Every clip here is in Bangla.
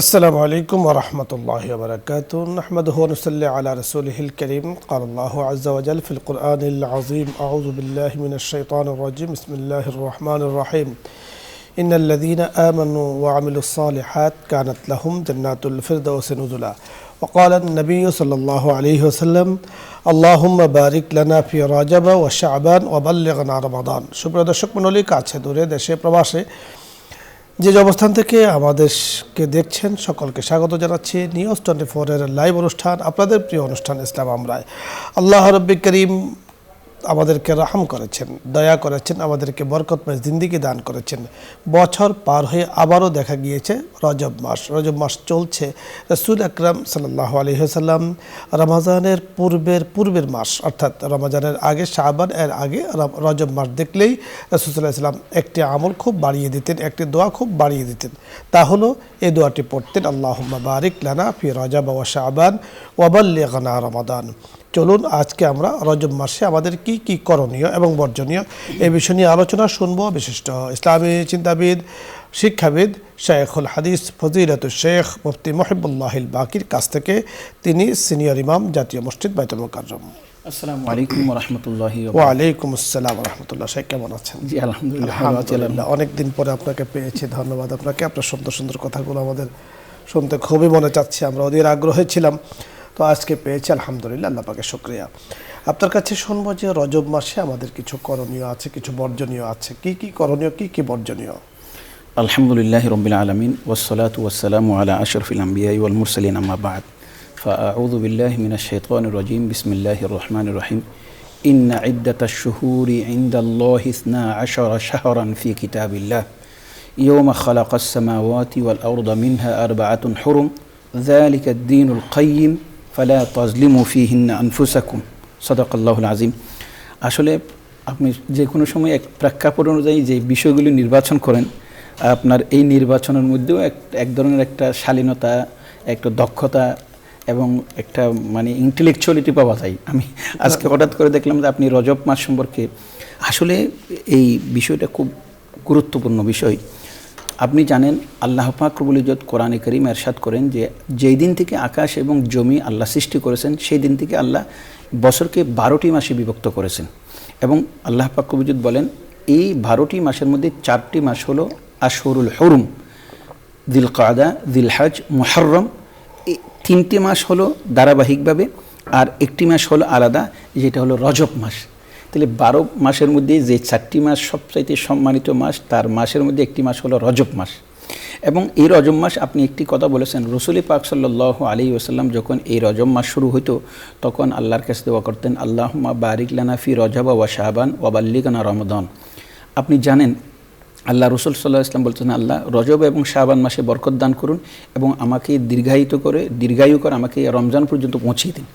السلام عليكم ورحمة الله وبركاته نحمده ونصلي على رسوله الكريم قال الله عز وجل في القرآن العظيم أعوذ بالله من الشيطان الرجيم بسم الله الرحمن الرحيم إن الذين آمنوا وعملوا الصالحات كانت لهم جنات الفردوس نزلا وقال النبي صلى الله عليه وسلم اللهم بارك لنا في رجب وشعبان وبلغنا رمضان সুপ্রিয় দর্শক মণ্ডলী কাছে দূরে দেশে প্রবাসে যে অবস্থান থেকে আমাদেরকে দেখছেন সকলকে স্বাগত জানাচ্ছি নিউজ 24 এর লাইভ অনুষ্ঠান আপনাদের প্রিয় অনুষ্ঠান ইসলাম আমরায়। আল্লাহ রাব্বুল করিম আমাদেরকে রহম করেছেন, দয়া করেছেন, আমাদেরকে বরকতময় জিন্দেগি দান করেছেন। বছর পার হয়ে আবারও দেখা গিয়েছে রজব মাস চলছে। রাসূল আকরাম সাল্লাল্লাহু আলাইহি ওয়াসাল্লাম রমজানের পূর্বের মাস অর্থাৎ রমজানের আগে শাবান এর আগে রজব মাস দেখলেই রাসূল সাল্লাল্লাহু আলাইহি ওয়াসাল্লাম একটি আমল খুব বাড়িয়ে দিতেন, একটি দোয়া খুব বাড়িয়ে দিতেন। তা হলো এই দোয়াটি পড়তেন আল্লাহুম্মা বারিক লানা ফি রজব ওয়া শাবান ওয়া বাল্লিগনা রমাদান। চলুন আজকে আমরা রজব মাসে আমাদের কি কি করণীয় এবং বর্জনীয় এই বিষয় নিয়ে আলোচনা শুনবো বিশিষ্ট ইসলামী চিন্তাবিদ, শিক্ষাবিদ, শাইখুল হাদিস ফজিলাতুল শেখ মুফতি মুহিবুল্লাহিল বাকির কাছ থেকে। তিনি সিনিয়র ইমাম, জাতীয় মসজিদ বাইতুল মুকাররম। আসসালামু আলাইকুম ওয়া রাহমাতুল্লাহি ওয়া আলাইকুম আসসালাম ওয়া রাহমাতুল্লাহ। শেখ কেমন আছেন? জি আলহামদুলিল্লাহ, অনেক দিন পরে আপনাকে পেয়েছি, ধন্যবাদ আপনাকে। আপনার সুন্দর সুন্দর কথাগুলো আমাদের শুনতে খুবই মনে চাচ্ছে, আমরা ওদের আগ্রহে ছিলাম, তো আজকে পেয়েছি, আলহামদুলিল্লাহ, আল্লাহ পাকের শুকরিয়া। আপনার কাছে শুনবো যে রজব মাসে আমাদের কিছু করণীয় আছে, কিছু বর্জনীয় আছে। কি কি করণীয়, কি কি বর্জনীয়? আলহামদুলিল্লাহি রাব্বিল আলামিন ওয়াসসালাতু ওয়াসসালামু আলা আশরাফিল আমবিয়া ওয়াল মুরসালিন আম্মা বা'দ ফাআউযু বিল্লাহি মিনাশ শাইতানির রাজীম বিসমিল্লাহির রহমানির রহিম ইন্না ইদ্দাতাশ শুহুরি ইনদাল্লাহি 12 শাহরান ফি কিতাবিল্লাহ ইয়াওমা খালাকাস সামাওয়াতি ওয়াল আরদা মিনহা আরবা'াতুন হুরুম যালিকা আদ-দীনুল কাইয়্যিম ফালা তাজলিমু ফীহিন্না আনফুসাকুম সাদাকাল্লাহুল আযীম। আসলে আপনি যে কোনো সময় এক প্রেক্ষাপট অনুযায়ী যে বিষয়গুলি নির্বাচন করেন, আপনার এই নির্বাচনের মধ্যেও এক ধরনের একটা শালীনতা, একটা দক্ষতা এবং একটা মানে ইন্টেলেকচুয়ালিটি পাওয়া যায়। আমি আজকে হঠাৎ করে দেখলাম যে আপনি রজব মাস সম্পর্কে, আসলে এই বিষয়টা খুব গুরুত্বপূর্ণ বিষয়। আপনি জানেন আল্লাহ পাক রব্বুল ইজ্জত কোরআনে কারীম ইরশাদ করেন যে যেই দিন থেকে আকাশ এবং জমি আল্লাহ সৃষ্টি করেছেন সেই দিন থেকে আল্লাহ বছরকে 12টি মাসে বিভক্ত করেছেন। এবং আল্লাহ পাক রব্বুল ইজ্জত বলেন এই 12টি মাসের মধ্যে 4টি মাস হলো আশহুরুল হুরুম, যিলকাদা, যিলহজ, মুহররম। এই 3টি মাস হলো ধারাবাহিকভাবে, আর একটি মাস হলো আলাদা, যেটা হলো রজব মাস। তাহলে 12 মাসের মধ্যে যে 4টি মাস সবচাইতে সম্মানিত মাস, তার মাসের মধ্যে একটি মাস হলো রজব মাস। এবং এই রজব মাস, আপনি একটি কথা বলেছেন, রাসূল পাক সাল্লাল্লাহু আলাইহি ওয়াসাল্লাম যখন এই রজব মাস শুরু হতো তখন আল্লাহর কাছে দোয়া করতেন আল্লাহুম্মা বারিক লানা ফি রজব ওয়া শাবান ওয়া বাল্লিগনা রমাদান। আপনি জানেন আল্লাহ রাসূল সাল্লাল্লাহু আলাইহি ওয়াসাল্লাম বলতেন আল্লাহ রজব এবং শাবান মাসে বরকত দান করুন এবং আমাকে দীর্ঘায়ু করে আমাকে রমজান পর্যন্ত পৌঁছিয়ে দিন।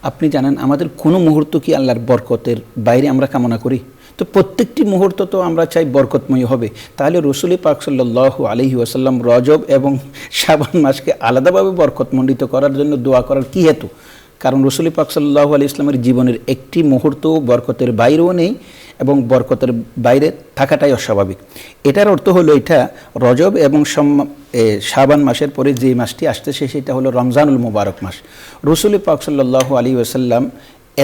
আপনি জানেন আমাদের কোনো মুহূর্ত কি আল্লাহর বরকতের বাইরে আমরা কামনা করি? তো প্রত্যেকটি মুহূর্ত তো আমরা চাই বরকতময় হবে। তাহলে রাসূল পাক সাল্লাল্লাহু আলাইহি ওয়াসাল্লাম রজব এবং শাবান মাসকে আলাদাভাবে বরকতমণ্ডিত করার জন্য দোয়া করার কি হেতু? কারণ রাসূল পাক সাল্লাল্লাহু আলাইহি ওয়াসাল্লামের জীবনের একটি মুহূর্ত বরকতের বাইরেও নেই এবং বরকতের বাইরে থাকাটাই অস্বাভাবিক। এটার অর্থ হলো এটা রজব এবং শাবান মাসের পরে যে মাসটি আসতেছে সেটা হলো রমজানুল মুবারক মাস। রাসূল পাক সাল্লাল্লাহু আলাইহি ওয়াসাল্লাম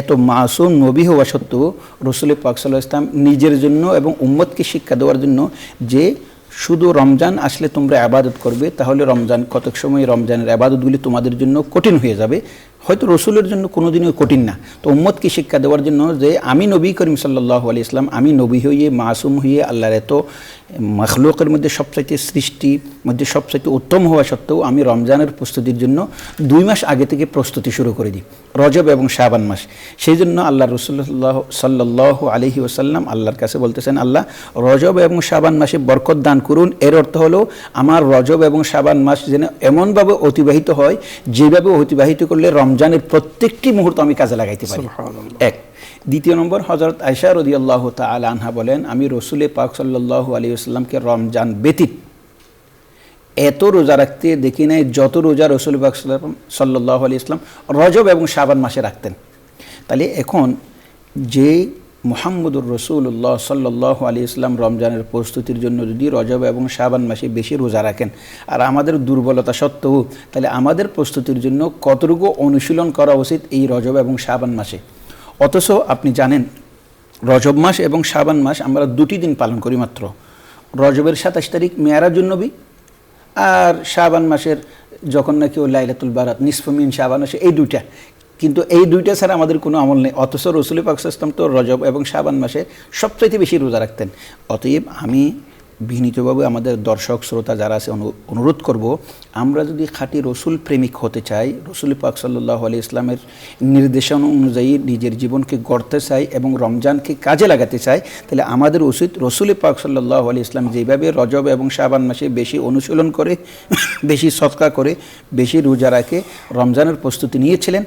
এত মাসুম নবী হওয়া সত্ত্বেও রাসূল পাক সাল্লাল্লাহু আলাইহি ওয়াসাল্লাম নিজের জন্য এবং উম্মতকে শিক্ষা দেওয়ার জন্য যে শুধু রমজান আসলে তোমরা ইবাদত করবে, তাহলে রমজান কতক সময় রমজানের ইবাদতগুলি তোমাদের জন্য কঠিন হয়ে যাবে, হয়তো রসুলের জন্য কোনোদিনও কঠিন না। তো উম্মতকে শিক্ষা দেওয়ার জন্য যে আমি নবী করিম সাল্লাল্লাহু আলাইহি ওয়াসাল্লাম, আমি নবী হয়ে মাসুম হয়ে আল্লাহর এত মখলুকের মধ্যে সবচাইতে সৃষ্টির মধ্যে সবচাইতে উত্তম হওয়া সত্ত্বেও আমি রমজানের প্রস্তুতির জন্য 2 মাস আগে থেকে প্রস্তুতি শুরু করে দিই, রজব এবং শাবান মাস। সেই জন্য আল্লাহ রাসূলুল্লাহ সাল্লাল্লাহু আলাইহি ওয়াসাল্লাম আল্লাহর কাছে বলতেছেন আল্লাহ রজব এবং শাবান মাসে বরকত দান করুন। এর অর্থ হলো আমার রজব এবং শাবান মাস যেন এমনভাবে অতিবাহিত হয় যেভাবে অতিবাহিত করলে রমজানের প্রত্যেকটি মুহূর্ত আমি কাজে লাগাইতে পারি। এক। দ্বিতীয় নম্বর, হযরত আয়েশা রাদিয়াল্লাহু তাআলা আনহা বলেন আমি রাসূল পাক সাল্লাল্লাহু আলাইহি ওয়াসাল্লামকে রমজান ব্যতীত এত রোজা রাখতে দেখি নাই যত রোজা রাসূল পাক সাল্লাল্লাহু আলাইহি ওয়াসাল্লাম রজব এবং শাবান মাসে রাখতেন। তাহলে এখন যে মুহাম্মদুর রাসূলুল্লাহ সাল্লাল্লাহু আলাইহি ওয়াসাল্লাম রমজানের প্রস্তুতির জন্য যদি রজব এবং শাবান মাসে বেশি রোজা রাখেন, আর আমাদের দুর্বলতা সত্ত্বেও, তাহলে আমাদের প্রস্তুতির জন্য কতটুকু অনুশীলন করা উচিত এই রজব এবং শাবান মাসে। অথচ আপনি জানেন রজব মাস এবং শাবান মাস আমরা দুটি দিন পালন করি মাত্র। রজবের 27 তারিখ মেয়ারাজুন নবী, আর শাবান মাসের যখন নাকি ও লাইলাতুল বারাত, নিসফু মিন শাবান আসে, এই দুইটা। কিন্তু এই দুইটা ছাড়া আমাদের কোনো আমল নেই। অথচ রাসূল পাক সাল্লাল্লাহু আলাইহি ওয়াসাল্লাম তো রজব এবং শাবান মাসে সবচাইতে বেশি রোজা রাখতেন। অতএব আমি বিনীতভাবে আমাদের দর্শক শ্রোতা যারা আছে অনুরোধ করব, আমরা যদি খাঁটি রসুল প্রেমিক হতে চাই, রসুল পাক সাল্লাল্লাহু আলাইহি ইসলামের নির্দেশনা অনুযায়ী নিজের জীবনকে গড়তে চাই এবং রমজানকে কাজে লাগাতে চাই, তাহলে আমাদের উচিত রসুল পাক সাল্লাল্লাহু আলাইহি ইসলাম যেভাবে রজব এবং শাবান মাসে বেশি অনুশীলন করে, বেশি সদকা করে, বেশি রোজা রাখে রমজানের প্রস্তুতি নিয়েছিলেন,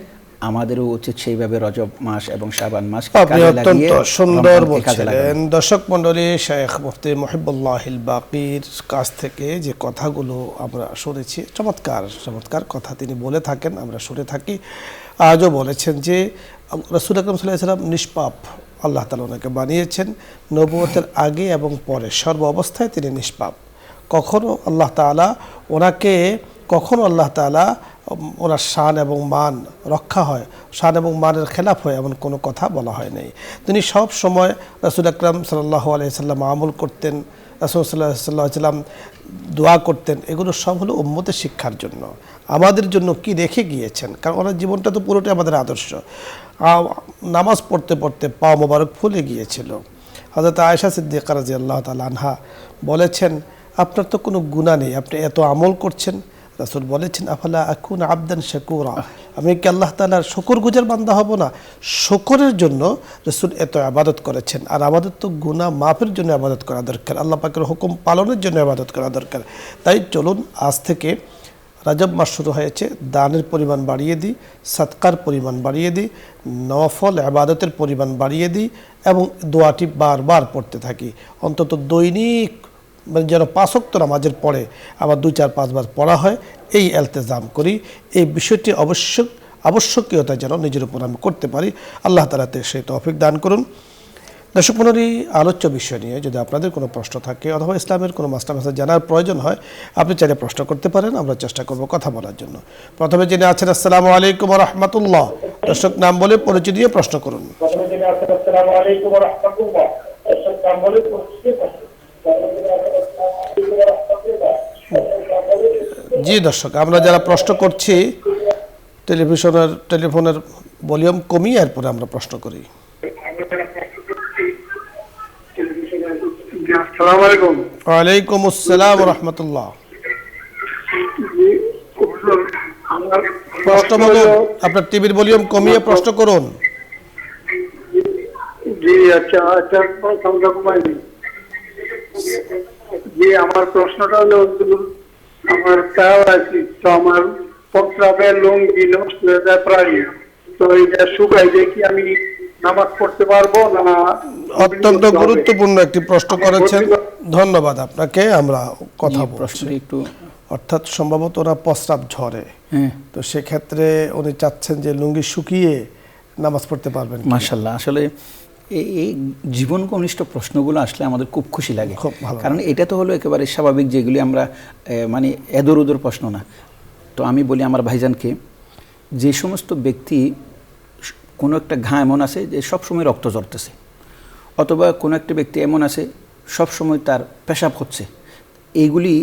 আমাদেরও উচিত সেইভাবে রজব মাস এবং শাবান মাস আপনি অত্যন্ত সুন্দর বলছিলেন। দর্শক মণ্ডলী, শেখ মুফতি মুহিবুল্লাহিল বাকির কাছ থেকে যে কথাগুলো আমরা শুনেছি, চমৎকার চমৎকার কথা তিনি বলে থাকেন, আমরা শুনে থাকি। আজও বলেছেন যে রাসূল আকরাম সাল্লাল্লাহু আলাইহি ওয়াসাল্লাম নিষ্পাপ, আল্লাহ তাআলা ওনাকে বানিয়েছেন নবুয়তের আগে এবং পরে সর্ব অবস্থায় তিনি নিষ্পাপ। কখনো আল্লাহ তাআলা ওনার শান এবং মান রক্ষা হয়, শান এবং মানের খেলাফ হয় এমন কোনো কথা বলা হয় নাই। তিনি সব সময় রাসূল আকরাম সাল্লাল্লাহু আলাইহি সাল্লাম আমল করতেন, রাসূল সাল্লাল্লাহু আলাইহি সাল্লাম দোয়া করতেন। এগুলো সব হলো উম্মতের শিক্ষার জন্য, আমাদের জন্য কি রেখে গিয়েছেন, কারণ ওনার জীবনটা তো পুরোটাই আমাদের আদর্শ। নামাজ পড়তে পড়তে পা মোবারক ফুলে গিয়েছিল। হযরত আয়েশা সিদ্দিকা রাদিয়াল্লাহু তাআলা আনহা বলেছেন, আপনার তো কোনো গুনাহ নেই, আপনি এত আমল করছেন। রাসূল বলেছেন, আফালা আকুন আবদান শাকুরা, আমি কি আল্লাহ তাআলার শুকরগুজার বান্দা হব না? শুকরের জন্য রাসূল এত ইবাদত করেছেন। আর আমাদের তো গুনাহ মাফের জন্য ইবাদত করা দরকার, আল্লাহ পাকের হুকুম পালনের জন্য ইবাদত করা দরকার। তাই চলুন আজ থেকে রজব মাস শুরু হয়েছে, দানের পরিমাণ বাড়িয়ে দিই, সদকার পরিমাণ বাড়িয়ে দিই, নফল ইবাদতের পরিমাণ বাড়িয়ে দিই এবং দোয়াটি বারবার পড়তে থাকি। অন্তত দৈনিক যেন 5 ওয়াক্ত নামাজের পরে আবার 2-4-5 বার পড়া হয়, এই ইলতিজাম করি। এই বিষয়টি আবশ্যকীয়তা যেন নিজের উপর আমি করতে পারি, আল্লাহ তাআলা সেই তৌফিক দান করুন। দর্শক মণ্ডলী, আলোচ্য বিষয় নিয়ে যদি আপনাদের কোনো প্রশ্ন থাকে অথবা ইসলামের কোনো মাস্টার জানার প্রয়োজন হয়, আপনি চাইলে প্রশ্ন করতে পারেন, আমরা চেষ্টা করব কথা বলার জন্য। প্রথমে যিনি আছেন, আসসালামু আলাইকুম ওয়া রাহমাতুল্লাহ। দর্শক নাম বলে পরিচয় দিয়ে প্রশ্ন করুন। জি দর্শক, আমরা যারা প্রশ্ন করছি টেলিফোনের ভলিউম কমিয়ে এরপরে আমরা প্রশ্ন করি। আসসালামু আলাইকুম। ওয়ালাইকুম আসসালাম ওয়া রাহমাতুল্লাহ। প্রশ্ন বলুন, আপনার টিভির ভলিউম কমিয়ে প্রশ্ন করুন। জি আচ্ছা, প্রশ্নটা কমাইনি। জি, আমার প্রশ্নটা হলো, আমার তাও আছে তো, আমার প্রস্রাবের লুঙ্গি নষ্ট হয়ে যায় প্রায়, তো এটা শুকাই দিয়ে কি আমি নামাজ পড়তে পারবো না? অত্যন্ত গুরুত্বপূর্ণ একটি প্রশ্ন করেছেন, ধন্যবাদ আপনাকে। আমরা কথা বলছি একটু, অর্থাৎ সম্ভবত ওরা প্রস্রাব ঝরে, তো সেক্ষেত্রে উনি চাচ্ছেন যে লুঙ্গি শুকিয়ে নামাজ পড়তে পারবেন। মাশাআল্লাহ, আসলে এই জীবন ঘনিষ্ঠ প্রশ্নগুলো আসলে আমাদের খুব খুশি লাগে, কারণ এটা তো হলো একেবারে স্বাভাবিক, যেগুলি আমরা মানে এদর উদর প্রশ্ন না। তো আমি বলি আমার ভাইজানকে, যে সমস্ত ব্যক্তি কোনো একটা ঘা এমন আছে যে সবসময় রক্ত ঝরতেছে, অথবা কোনো একটা ব্যক্তি এমন আছে সবসময় তার পেশাব হচ্ছে, এইগুলি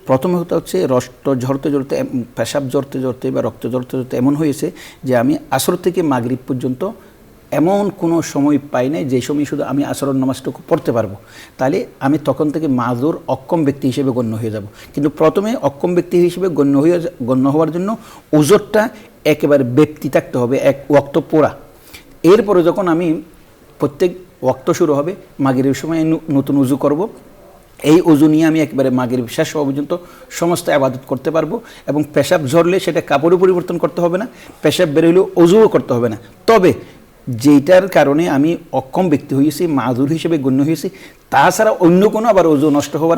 প্রথমে হচ্ছে রক্ত ঝরতে ঝরতে, পেশাব ঝরতে ঝরতে বা রক্ত ঝরতে ঝরতে এমন হয়েছে যে আমি আসর থেকে মাগরিব পর্যন্ত এমন কোনো সময় পাই নাই যে সময় শুধু আমি আসরের নামাজটুকু পড়তে পারবো, তাহলে আমি তখন থেকে মাযুর অক্ষম ব্যক্তি হিসেবে গণ্য হয়ে যাব। কিন্তু প্রথমে অক্ষম ব্যক্তি হিসেবে গণ্য হওয়ার জন্য ওজরটা একেবারে ব্যক্তি থাকতে হবে, এক ওয়াক্ত পড়া। এরপরে যখন আমি প্রত্যেক ওয়াক্ত শুরু হবে, মাগরিবের সময় নতুন উজু করব, এই উজু নিয়ে আমি একেবারে মাগরিব শেষ হওয়া পর্যন্ত সমস্ত ইবাদত করতে পারবো। এবং পেশাব ঝরলে সেটা কাপড়ও পরিবর্তন করতে হবে না, পেশাব বেরোলেও উজুও করতে হবে না। তবে যেটার কারণে আমি অক্ষম ব্যক্তি হয়েছি, মাযুর হিসেবে গণ্য হয়েছি, তাছাড়া অন্য কোনো আবার ওযু নষ্ট হওয়ার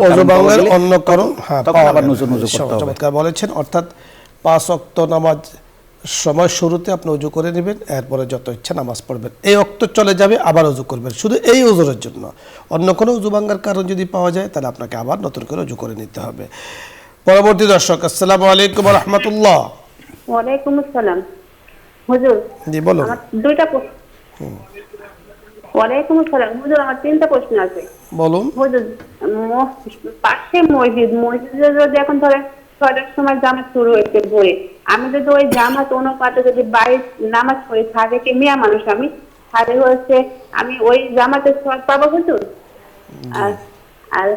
অন্য কারণ তখন আবার নতুন ওযু করতে হবে। চমৎকার বলেছেন। অর্থাৎ 5 ওয়াক্ত নামাজ সময় শুরুতে আপনি ওযু করে নেবেন, এরপরে যত ইচ্ছা নামাজ পড়বেন। এই ওয়াক্ত চলে যাবে, আবার ওযু করবেন, শুধু এই ওযুরের জন্য। অন্য কোনো ওযু ভাঙার কারণ যদি পাওয়া যায় তাহলে আপনাকে আবার নতুন করে ওযু করে নিতে হবে। পরবর্তী দর্শক, আসসালামু আলাইকুম ওয়া রাহমাতুল্লাহ। ওয়ালাইকুম আসসালাম হুজুর। জি বলুন। আমার দুইটা প্রশ্ন। ওয়ালাইকুম আসসালাম হুজুর, আমার তিনটা প্রশ্ন আছে। বলুন। হুজুর, পাশে মসজিদে যদি এখন ধরে 6টার সময় জামাত শুরু হয়েছে ভোরে, আমি যদি ওই জামাত অনুপাতে যদি বাইরে নামাজ পড়ি, থাকে কি মেয়ে মানুষ আমি, তাহলে হচ্ছে আমি ওই জামাতের সওয়াব পাবো হুজুর? আর আর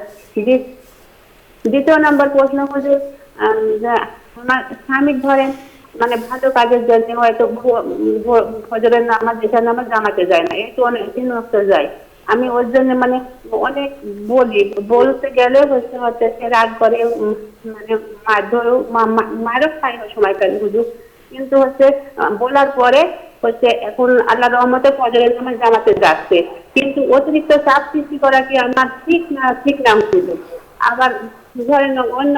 দ্বিতীয় নম্বর প্রশ্ন হুজুর, যে আমার স্বামী ধরেন মানে ভালো কাজের জন্য হয়তো ফজরের নামাজ এশার নামাজ জামাতে যায় না, একটু অনেক 3 ওয়াক্ত যায়। আমি ওর জন্য মানে অনেক বলতে গেলে হচ্ছে সে রাগ করে, মানে মারও খাই সময় পাই হুজুর। কিন্তু হচ্ছে বলার পরে হচ্ছে এখন আল্লাহ রহমতে ফজরের নামাজ জামাতে যাচ্ছে, কিন্তু অতিরিক্ত চাপ সৃষ্টি করা কি আমার ঠিক না হুজুর? আবার ধরেন অন্য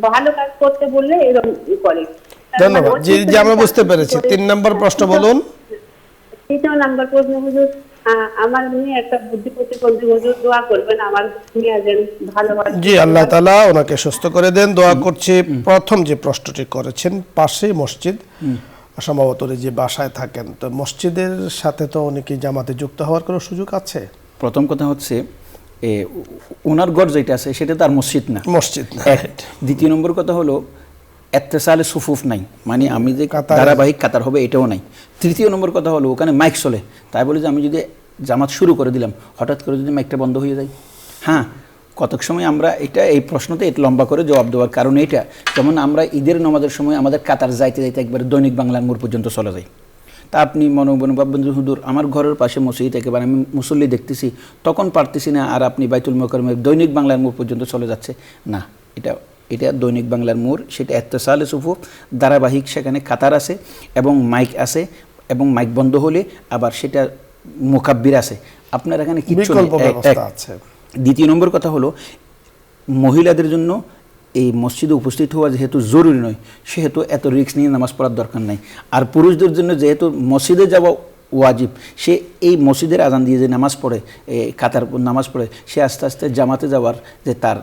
ভালো কাজ করতে বললে এরকম করে। ধন্যবাদ। জি জি, আমরা বুঝতে পেরেছি। 3 নম্বর প্রশ্ন বলুন। 3 নম্বর প্রশ্ন হুজুর, আমার মেয়ে একটা বুদ্ধি প্রতিবন্ধী হুজুর, দোয়া করবেন আমার মেয়ে যেন ভালো হয়। জি, আল্লাহ তাআলা ওনাকে সুস্থ করে দেন, দোয়া করছি। প্রথম যে প্রশ্নটি করেছেন, পাশেই মসজিদ, সম্ভবত উনি যে বাসায় থাকেন, তো মসজিদের সাথে তো উনি কি জামাতে যুক্ত হওয়ার কোনো সুযোগ আছে? প্রথম কথা হচ্ছে ওনার ঘর যেটা আছে সেটা তার মসজিদ না, মসজিদ না। দ্বিতীয় নম্বর কথা হলো এত্তেসালে সুফুফ নাই, মানে আমি যে ধারাবাহিক কাতার হবে এটাও নাই। তৃতীয় নম্বর কথা হলো ওখানে মাইক চলে, তাই বলে যে আমি যদি জামাত শুরু করে দিলাম হঠাৎ করে যদি মাইকটা বন্ধ হয়ে যায়। হ্যাঁ, কতক সময় আমরা এই প্রশ্নতে একটু লম্বা করে জবাব দেওয়ার কারণ এটা, যেমন আমরা ঈদের নামাজের সময় আমাদের কাতার যাইতে যাইতে একবারে দৈনিক বাংলার মোড় পর্যন্ত চলে যায়। তা আপনি মনে ভাববেন যে হুজুর আমার ঘরের পাশে মসজিদ একেবারে আমি মুসল্লি দেখতেছি, তখন পারতেছি না, আর আপনি বাইতুল মোকাররমের দৈনিক বাংলার মোড় পর্যন্ত চলে যাচ্ছে না। এটা দৈনিক বাংলার মোড়, সেটা এত্তেসালে সুফুফ, ধারাবাহিক, সেখানে কাতার আছে এবং মাইক আছে, এবং মাইক বন্ধ হলে আবার সেটা মুকাব্বির আছে। আপনার এখানে কিছু আছে। দ্বিতীয় নম্বর কথা হলো মহিলাদের জন্য এই মসজিদে উপস্থিত হওয়া যেহেতু জরুরি নয়, সেহেতু এত রিস্ক নিয়ে নামাজ পড়ার দরকার নাই। আর পুরুষদের জন্য যেহেতু মসজিদে যাওয়া ওয়াজিব, সে এই মসজিদের আজান দিয়ে যে নামাজ পড়ে, কাতার নামাজ পড়ে, সে আস্তে আস্তে জামাতে যাওয়ার যে তার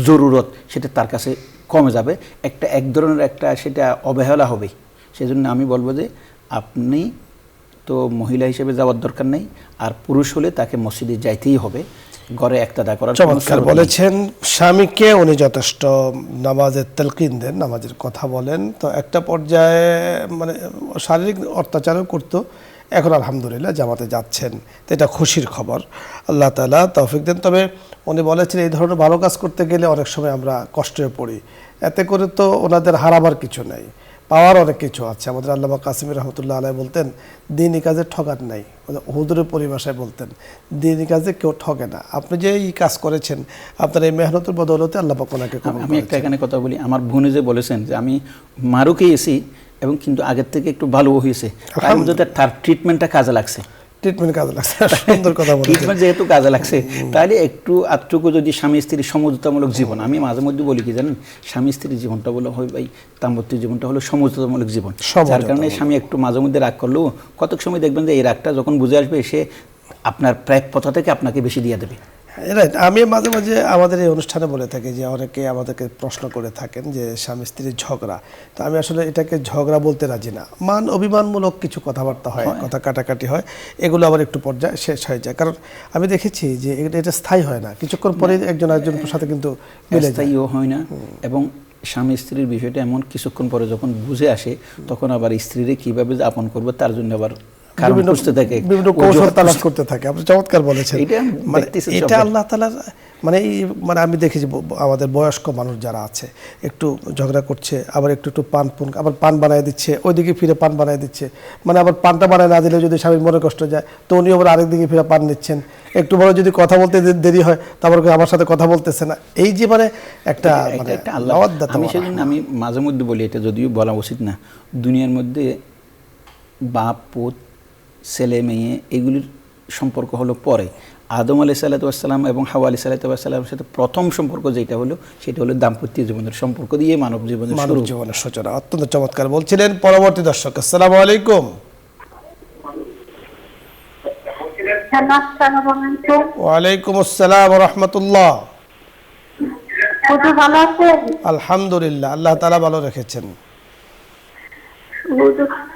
জরুরত সেটা তার কাছে কমে যাবে, এক ধরনের সেটা অবহেলা হবে। সেজন্য আমি বলবো যে আপনি তো মহিলা হিসেবে যাওয়ার দরকার নেই, আর পুরুষ হলে তাকে মসজিদে যাইতেই হবে, ঘরে একতাদা করার। চমৎকার বলেছেন। স্বামীকে উনি যথেষ্ট নামাজের তালকিন দেন, নামাজের কথা বলেন, তো একটা পর্যায়ে মানে শারীরিক অত্যাচারও করতো, এখন আলহামদুলিল্লাহ জামাতে যাচ্ছেন, তো এটা খুশির খবর, আল্লাহ তাআলা তৌফিক দেন। তবে উনি বলেছেন এই ধরনের ভালো কাজ করতে গেলে অনেক সময় আমরা কষ্টে পড়ি, এতে করে তো ওনাদের হারাবার কিছু নাই, পাওয়ার অনেক কিছু আছে। আমাদের আল্লামা কাসিমি রহমতুল্লাহ আলাইহি বলতেন দিনই কাজে ঠকার নাই, হুজুরের পরিভাষায় বলতেন দিনই কাজে কেউ ঠকে না। আপনি যে এই কাজ করেছেন, আপনার এই মেহনতের বদৌলতে আল্লাহ পাক ওনাকে কবুল করেছেন। আমি একটা এখানে কথা বলি, আমার বোনে যে বলেছেন যে আমি মারও খেয়েছি এবং কিন্তু আগের থেকে একটু ভালো হয়েছে, তার ট্রিটমেন্টটা কাজে লাগছে। ট্রিটমেন্ট কাজে লাগছে, সুন্দর কথা বলেছেন। ট্রিটমেন্ট যেহেতু কাজে লাগছে, তাহলে একটু আত্মটুকু যদি স্বামী স্ত্রীর সমঝোতামূলক জীবন, আমি মাঝে মধ্যে বলি কি জানেন, স্বামী স্ত্রীর জীবনটা বলো হয় ভাই, দাম্পত্য জীবনটা হলো সমঝোতামূলক জীবন। যার কারণে স্বামী একটু মাঝে মধ্যে রাগ করলেও কতক সময় দেখবেন যে এই রাগটা যখন বুঝে আসবে, সে আপনার প্রাপ্য পথা থেকে আপনাকে বেশি দিয়ে দেবে। রাইট। আমি মাঝে মাঝে আমাদের এই অনুষ্ঠানে বলে থাকি যে অনেকে আমাদেরকে প্রশ্ন করে থাকেন যে স্বামী স্ত্রীর ঝগড়া, তো আমি আসলে এটাকে ঝগড়া বলতে রাজি না। অভিমানমূলক কিছু কথাবার্তা হয়, কথা কাটাকাটি হয়, এগুলো আবার একটু পর্যায়ে শেষ হয়ে যায়। কারণ আমি দেখেছি যে এটা স্থায়ী হয় না, কিছুক্ষণ পরে একজন আরেকজনের সাথে কিন্তু স্থায়ীও হয় না। এবং স্বামী স্ত্রীর বিষয়টা এমন কিছুক্ষণ পরে যখন বুঝে আসে, তখন আবার স্ত্রীরে কীভাবে আপন করবো তার জন্য আবার বিভিন্ন কৌশল তালাশ করতে থাকে। আপনি চমৎকার বলেছেন। এটা আল্লাহ তাআলার মানে আমি দেখেছি আমাদের বয়স্ক মানুষ যারা আছে একটু ঝগড়া করছে, আবার একটু আবার পান বানায় দিচ্ছে, ওইদিকে ফিরে পান বানায় দিচ্ছে, মানে আবার পানটা বানায় না দিলে যদি স্বামীর মনে কষ্ট যায়, তো উনি আবার আরেক দিকে ফিরে পান নিচ্ছেন। একটু বড় যদি কথা বলতে দেরি হয়, তারপর আমার সাথে কথা বলতেছে না। এই যে মানে একটা আমি মাঝে মধ্যে বলি, এটা যদিও বলা উচিত না, দুনিয়ার মধ্যে বাপ পুত ছেলে মেয়ে এগুলির সম্পর্ক হলো পরে, আদম আলাইহিসসালাম এবং হাওয়া আলাইহিসসালামের সাথে প্রথম সম্পর্ক যেটা হলো সেটা হলো দাম্পত্য জীবনের সম্পর্ক দিয়ে মানব জীবনের সূচনা। অত্যন্ত চমৎকার বলছিলেন। পরবর্তী দর্শক, আসসালামু আলাইকুম। ওয়ালাইকুম আসসালাম ওয়া রাহমাতুল্লাহ। ভালো আছেন? আলহামদুলিল্লাহ, আল্লাহ তাআলা ভালো রেখেছেন।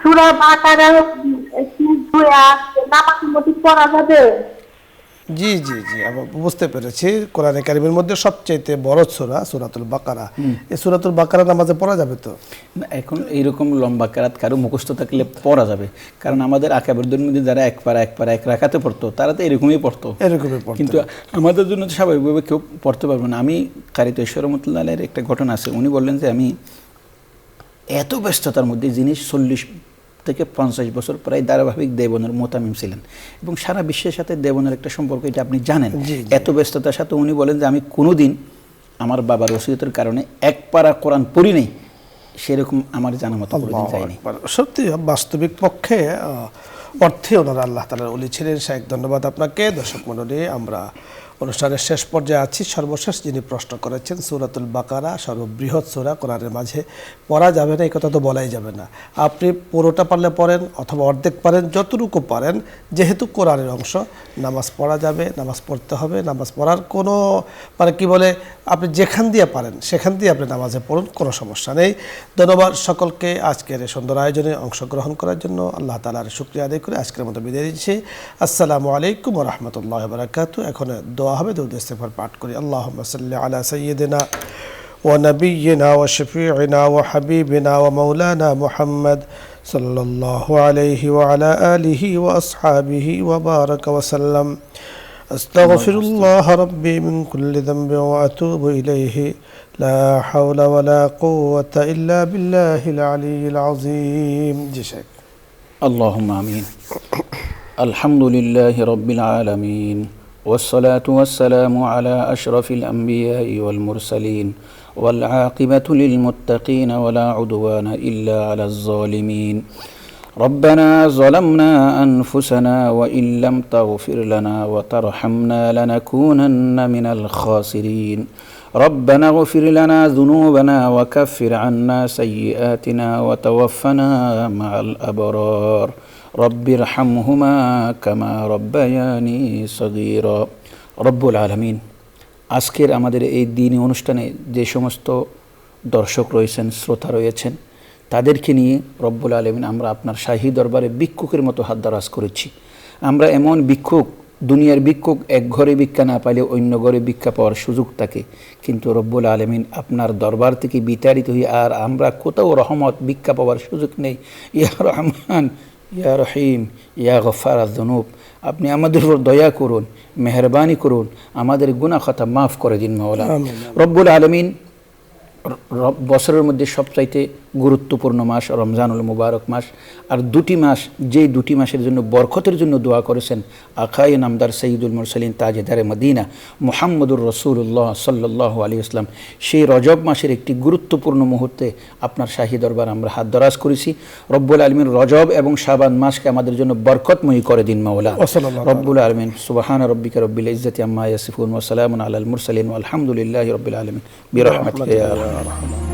সূরা বাকারা নামাজের মধ্যে পড়া যাবে? জি জি জি, আমি বুঝতে পেরেছি। কোরআনে কারিমের মধ্যে সবচেয়ে বড় সূরা সূরাতুল বাকারা। এই সূরাতুল বাকারা নামাজে পড়া যাবে তো? এখন এইরকম লম্বা কেরাত কারো মুখস্থ থাকলে পড়া যাবে, কারণ আমাদের আকাবেরদের মধ্যে যারা এক পারা এক রাকাতে পড়তো তারা তো এরকমই পড়তো। কিন্তু আমাদের জন্য তো স্বাভাবিকভাবে কেউ পড়তে পারবে না। আমি কারি তৈয়ব রহমতুল্লাহ আলাইহির একটা ঘটনা আছে। উনি বললেন যে আমি এত ব্যস্ততার মধ্যে, যিনি 40 থেকে 50 বছর প্রায় ধারাবাহিক দেবনের মোতামিম ছিলেন এবং সারা বিশ্বের সাথে দেবনের একটা সম্পর্ক, এটা আপনি জানেন। এত ব্যস্ততার সাথে উনি বলেন যে আমি কোনোদিন আমার বাবার ওসিয়তের কারণে এক পারা কোরআন পড়ি নেই, সেরকম আমার জানা মতো কোনোদিন যায়নি। সত্যি বাস্তবিক পক্ষে অর্থে ওনারা আল্লাহ তাআলার ওলি ছিলেন। শাইখ, ধন্যবাদ আপনাকে। দর্শক মণ্ডলী, আমরা অনুষ্ঠানের শেষ পর্যায়ে আছি। সর্বশেষ যিনি প্রশ্ন করেছেন, সূরাতুল বাকারা সর্ববৃহৎ সূরা, কোরআনের মাঝে পড়া যাবে না এই কথা তো বলাই যাবে না। আপনি পুরোটা পারলে পড়েন অথবা অর্ধেক পারেন, যতটুকু পারেন, যেহেতু কোরআনের অংশ, নামাজ পড়া যাবে, নামাজ পড়তে হবে। নামাজ পড়ার কোনো কি বলে, আপনি যেখান দিয়ে পারেন সেখান দিয়ে আপনি নামাজে পড়ুন, কোনো সমস্যা নেই। ধন্যবাদ সকলকে আজকের এই সুন্দর আয়োজনে অংশগ্রহণ করার জন্য। আল্লাহ তাআলার শুকরিয়া আদায় করে আজকের মতো বিদায় দিচ্ছি। আসসালামু আলাইকুম ওয়া রাহমাতুল্লাহি ওয়া বারাকাতুহু। এখন দোয়া হবে, দরুদ ইস্তিগফার পাঠ করি। আল্লাহুম্মা সাল্লি আলা সাইয়্যিদিনা ওয়া নাবিয়্যিনা ওয়া শাফিঈনা ওয়া হাবিবিনা ওয়া মাওলানা মুহাম্মদ সাল্লাল্লাহু আলাইহি ওয়া আলা আলিহি ওয়া আসহাবিহি ওয়া বারাকা ওয়া সাল্লাম। আস্তাগফিরুল্লাহ রাব্বি মিন কুল্লি যামবিন ওয়া আতুবু ইলাইহি। লা হাওলা ওয়া লা কুওয়াতা ইল্লা বিল্লাহিল আলিয়্যিল আযীম। জি শেখ। আল্লাহুম্মা আমিন। আলহামদুলিল্লাহি রাব্বিল আলামিন। والصلاة والسلام على أشرف الأنبياء والمرسلين والعاقبة للمتقين ولا عدوان إلا على الظالمين. ربنا ظلمنا أنفسنا وإن لم تغفر لنا وترحمنا لنكونن من الخاسرين. ربنا اغفر لنا ذنوبنا وكفر عنا سيئاتنا وتوفنا مع الأبرار. রব্বির হামহুমা কামা রব্বায়ানি সগীরা। রব্বুল আলামিন, আজকের আমাদের এই দিনী অনুষ্ঠানে যে সমস্ত দর্শক রয়েছেন, শ্রোতা রয়েছেন, তাদেরকে নিয়ে রব্বুল আলামিন আমরা আপনার শাহী দরবারে ভিক্ষুকের মতো হাত দারাজ করেছি। আমরা এমন ভিক্ষুক, দুনিয়ার ভিক্ষুক এক ঘরে ভিক্ষা না পাইলে অন্য ঘরে ভিক্ষা পাওয়ার সুযোগ থাকে, কিন্তু রব্বুল আলামিন আপনার দরবার থেকে বিতাড়িত হই আর আমরা কোথাও রহমত ভিক্ষা পাওয়ার সুযোগ নেই। ইয়া রহমান, ইয়া রহিম, ইয়া গফার যুনুব, আপনি আমাদের উপর দয়া করুন, মেহরবানি করুন, আমাদের গুনাহ খাতা মাফ করে দিন মাওলা। রব্বুল আলামিন, বছরের মধ্যে সবচাইতে গুরুত্বপূর্ণ মাস রমজানুল মুবারক মাস, আর দুটি মাস, যেই দুটি মাসের জন্য বরকতের জন্য দোয়া করেছেন আখায়ে নামদার সঈদুল মুরসালিন তাজেদারে মদিনা মুহাম্মদুর রাসূলুল্লাহ সাল্লাল্লাহু আলাইহি ওয়াসাল্লাম, সেই রজব মাসের একটি গুরুত্বপূর্ণ মুহূর্তে আপনার শাহী দরবার আমরা হাত দরাজ করেছি। রব্বুল আলামিন রজব এবং শাবান মাসকে আমাদের জন্য বরকতময়ী করে দিন মাওলা। রব্বুল আলামিন, সুবহান রাব্বিকা রব্বিল ইজ্জাতি আম্মা ইয়াসিফুন ওয়া সালামুন আলাল মুরসালিন ওয়া আলহামদুলিল্লাহি রাব্বিল আলামিন বিরহমাতিকা ইয়া আরহামার রাহিমিন।